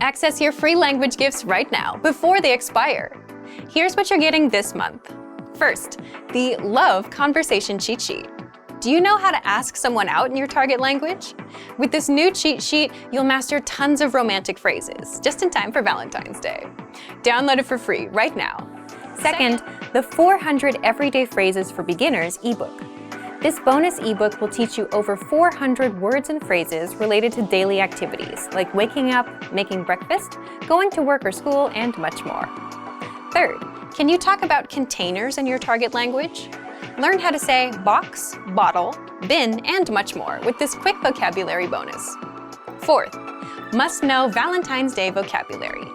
Access your free language gifts right now, before they expire. Here's what you're getting this month. First, the Love Conversation Cheat Sheet. Do you know how to ask someone out in your target language? With this new cheat sheet, you'll master tons of romantic phrases, just in time for Valentine's Day. Download it for free right now. Second, the 400 Everyday Phrases for Beginners ebook. This bonus ebook will teach you over 400 words and phrases related to daily activities, like waking up, making breakfast, going to work or school, and much more. Third, can you talk about containers in your target language? Learn how to say box, bottle, bin, and much more with this quick vocabulary bonus. Fourth, must-know Valentine's Day vocabulary.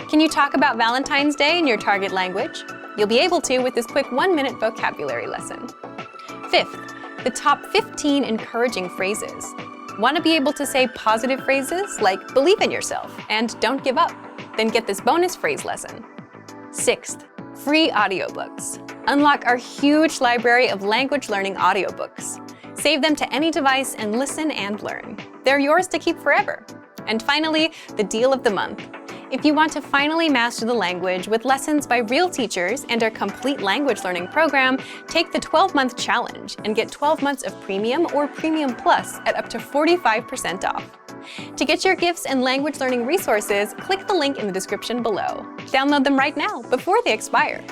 Can you talk about Valentine's Day in your target language? You'll be able to with this quick 1-minute vocabulary lesson. Fifth, the top 15 encouraging phrases. Want to be able to say positive phrases like believe in yourself and don't give up? Then get this bonus phrase lesson. Sixth, free audiobooks. Unlock our huge library of language learning audiobooks. Save them to any device and listen and learn. They're yours to keep forever. And finally, the deal of the month. If you want to finally master the language with lessons by real teachers and our complete language learning program, take the 12-month challenge and get 12 months of Premium or Premium Plus at up to 45% off. To get your gifts and language learning resources, click the link in the description below. Download them right now before they expire.